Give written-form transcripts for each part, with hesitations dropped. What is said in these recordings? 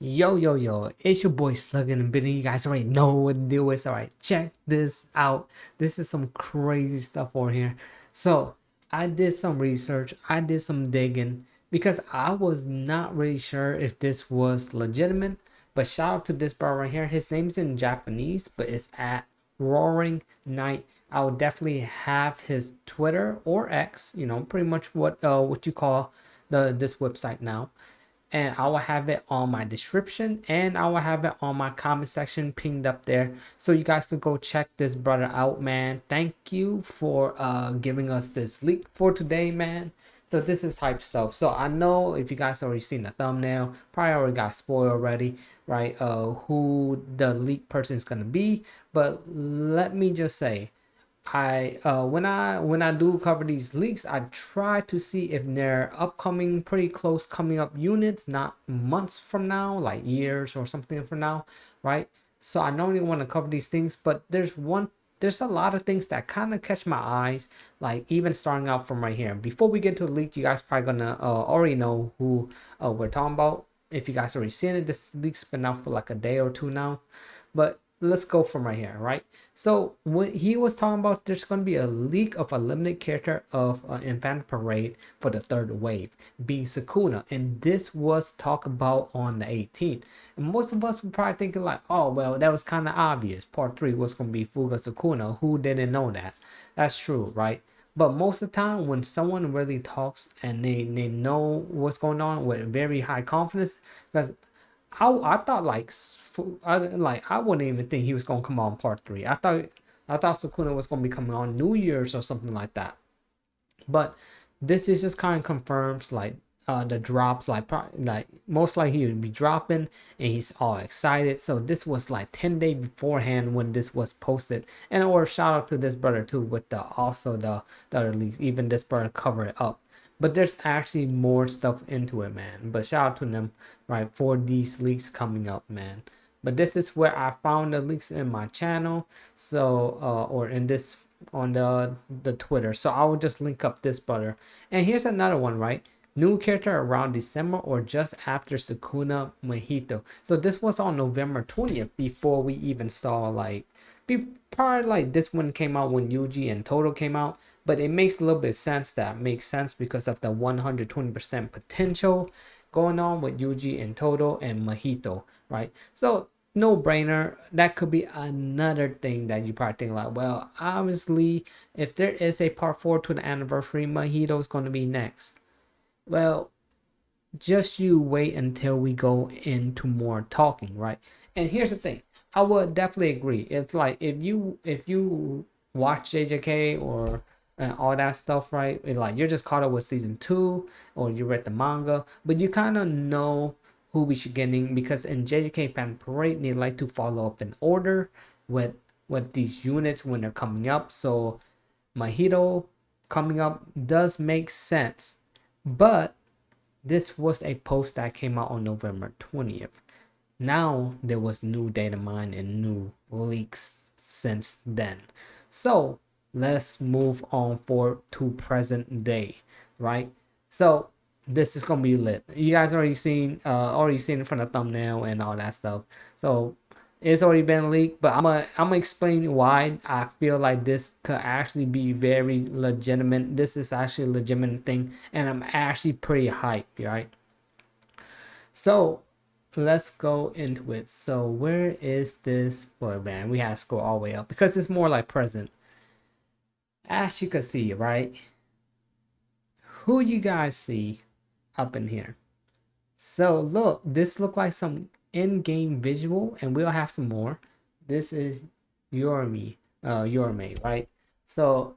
Yo, it's your boy Sluggin and Benny. You guys already know what to do is. Alright, check this out. This is some crazy stuff over here. So, I did some research, I did some digging because I was not really sure if this was legitimate. But shout out to this bro right here. His name's in Japanese, but it's at Roaring Night. I will definitely have his Twitter or X, pretty much what you call this website now, and I will have it on my description and I will have it on my comment section pinged up there so you guys could go check this brother out, man. Thank you for giving us this leak for today, man. So this is hype stuff. So I know if you guys already seen the thumbnail, probably already got spoiled already, right? Who the leak person is gonna be, but let me just say, when I do cover these leaks, I try to see if they're upcoming, pretty close coming up units, not months from now, like years or something from now, right? So I normally want to cover these things, but there's a lot of things that kind of catch my eyes, like even starting out from right here. Before we get to the leak, you guys probably gonna already know who we're talking about. If you guys already seen it, this leak's been out for like a day or two now, but let's go from right here, right? So when he was talking about, there's going to be a leak of a limited character of Infant Parade for the third wave, being Sukuna, and this was talked about on the 18th. And most of us were probably thinking like, oh well, that was kind of obvious. Part 3 was going to be Fuga Sukuna. Who didn't know that? That's true, right? But most of the time, when someone really talks and they know what's going on with very high confidence, because I thought I wouldn't even think he was gonna come on part 3. I thought Sukuna was gonna be coming on New Year's or something like that. But this is just kind of confirms like the drops, like most likely he would be dropping and he's all excited. So this was like 10 days beforehand when this was posted. And or shout out to this brother too with the other leaks. Even this brother covered it up. But there's actually more stuff into it, man. But shout out to them, right, for these leaks coming up, man. But this is where I found the links in my channel. So or in this on the Twitter. So I will just link up this brother. And here's another one, right? New character around December or just after Sukuna Mojito. So this was on November 20th before we even saw probably like this one came out when Yuji and Toto came out. But it makes a little bit of sense. That makes sense because of the 120% potential going on with Yuji and Toto and Mojito, right? So no brainer. That could be another thing that you probably think like, well, obviously, if there is a part 4 to the anniversary, Mojito is going to be next. Well, just you wait until we go into more talking, right? And here's the thing, I would definitely agree. It's like if you watch JJK or all that stuff, right? Like you're just caught up with season 2 or you read the manga, but you kind of know who we should get in, because in JJK Fan Parade they like to follow up in order with these units when they're coming up. So Mahito coming up does make sense, but this was a post that came out on November 20th. Now there was new data mine and new leaks since then. So let's move on forward to present day, right? So this is gonna be lit. You guys already seen it from the thumbnail and all that stuff. So it's already been leaked, but I'm gonna explain why I feel like this could actually be very legitimate. This is actually a legitimate thing, and I'm actually pretty hyped, right? So let's go into it. So where is this for, man? We have to scroll all the way up because it's more like present. As you can see, right? Who you guys see up in here? So look, this look like some in-game visual, and we'll have some more. This is Uraume, right? So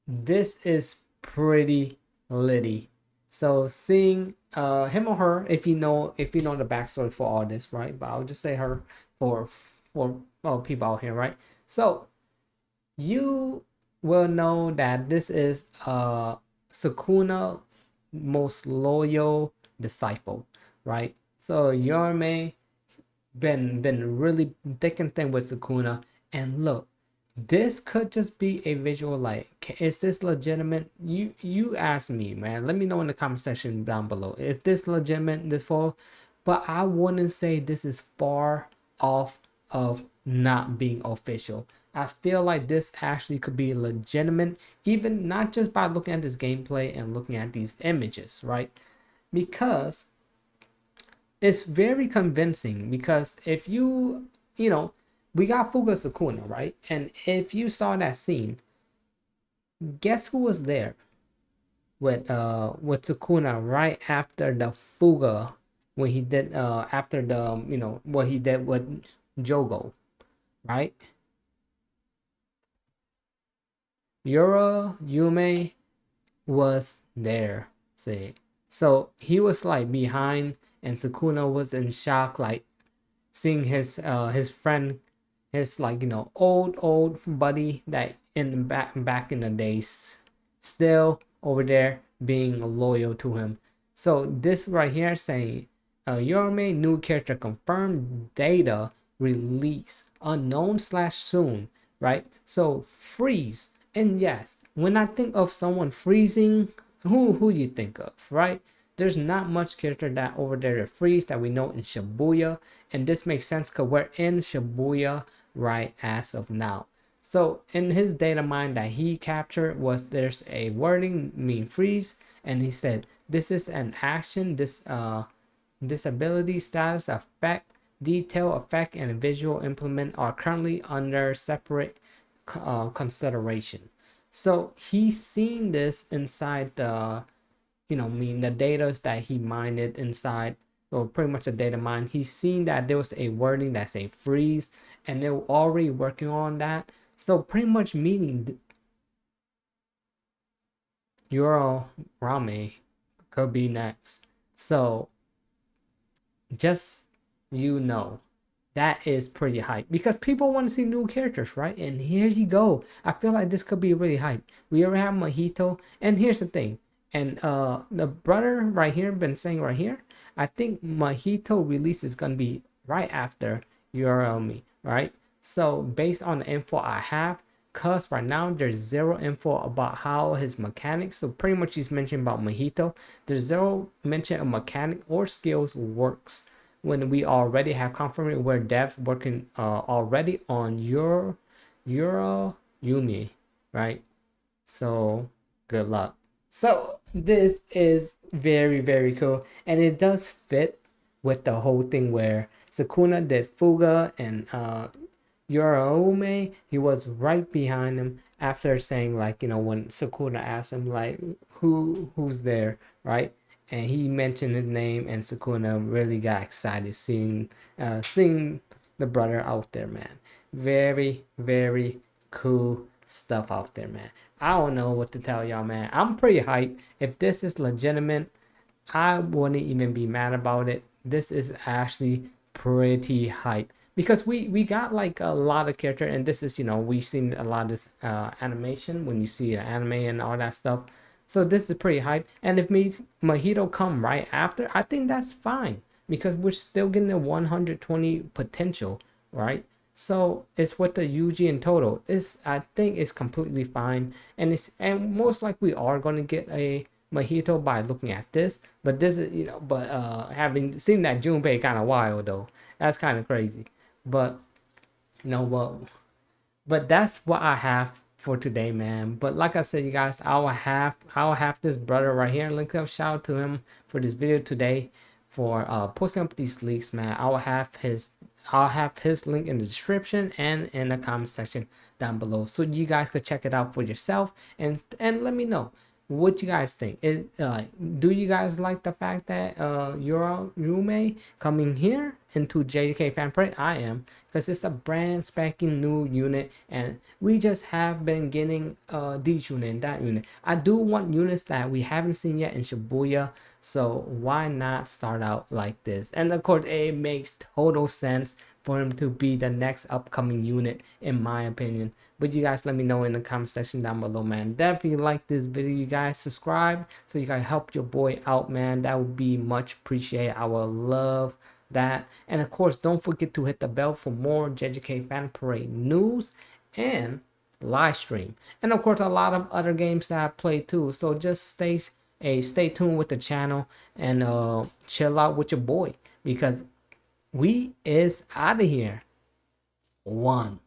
this is pretty litty. So seeing him or her, if you know the backstory for all this, right? But I'll just say her for people out here, right? So you will know that this is Sukuna most loyal disciple, right? So Yorme been really thick and thin with Sukuna, and look, this could just be a visual. Like, is this legitimate? You ask me, man. Let me know in the comment section down below if this legitimate, this photo. but I wouldn't say this is far off of not being official. I feel like this actually could be legitimate, even not just by looking at this gameplay and looking at these images, right? Because it's very convincing. Because if you know, we got Fuga Sukuna, right? And if you saw that scene, guess who was there with Sukuna right after the Fuga, when he did after the what he did with Jogo, right? Uraume was there. See, so he was like behind, and Sukuna was in shock, like seeing his friend, his like old buddy that in back in the days, still over there being loyal to him. So this right here saying Uraume new character confirmed, data release unknown slash soon, right? So freeze. And yes, when I think of someone freezing, who you think of, right? There's not much character that over there to freeze that we know in Shibuya, and this makes sense because we're in Shibuya right as of now. So in his data mine that he captured, was there's a wording mean freeze, and he said this is an action, this disability status effect, detail effect, and visual implement are currently under separate consideration. So he's seen this inside the the data that he mined inside, or pretty much the data mine. He's seen that there was a wording that's a freeze, and they were already working on that. So pretty much meaning Uraume could be next. So just that is pretty hype, because people want to see new characters, right? And here you go. I feel like this could be really hype. We already have Mojito, and here's the thing. And the brother right here been saying right here, I think Mojito release is gonna be right after Uraume, right? So based on the info I have, cause right now there's zero info about how his mechanics. So pretty much he's mentioned about Mojito. There's zero mention of mechanic or skills works, when we already have confirmed where devs working already on your Uraume, right? So good luck. So this is very, very cool, and it does fit with the whole thing where Sukuna did Fuga, and Uraume, he was right behind him after saying, like, when Sukuna asked him like who's there, right? And he mentioned his name, and Sukuna really got excited seeing the brother out there, man. Very, very cool stuff out there, man. I don't know what to tell y'all, man. I'm pretty hyped. If this is legitimate, I wouldn't even be mad about it. This is actually pretty hype, because we got like a lot of character, and this is we've seen a lot of this animation when you see an anime and all that stuff. So this is pretty hype, and if Mojito come right after, I think that's fine, because we're still getting the 120 potential, right? So it's what the Yuji in total is. I think it's completely fine, and most likely we are going to get a Mojito by looking at this. But this is but having seen that Junpei kind of wild though, that's kind of crazy. But well, but that's what I have for today, man. But like I said, you guys, I'll have this brother right here, link up, shout out to him for this video today, for posting up these leaks, man. I'll have his link in the description and in the comment section down below, so you guys could check it out for yourself, and let me know what you guys think. Do you guys like the fact that Uraume coming here into JJK fan parade? I am, because it's a brand spanking new unit, and we just have been getting these unit and that unit. I do want units that we haven't seen yet in Shibuya, so why not start out like this? And of course, it makes total sense for him to be the next upcoming unit, in my opinion. But you guys let me know in the comment section down below, man. Definitely like this video, you guys. Subscribe so you guys help your boy out, man. That would be much appreciated. I would love that. And of course, don't forget to hit the bell for more JJK Fan Parade news and live stream. And of course, a lot of other games that I play too. So just stay tuned with the channel, and chill out with your boy. because we is out of here. One.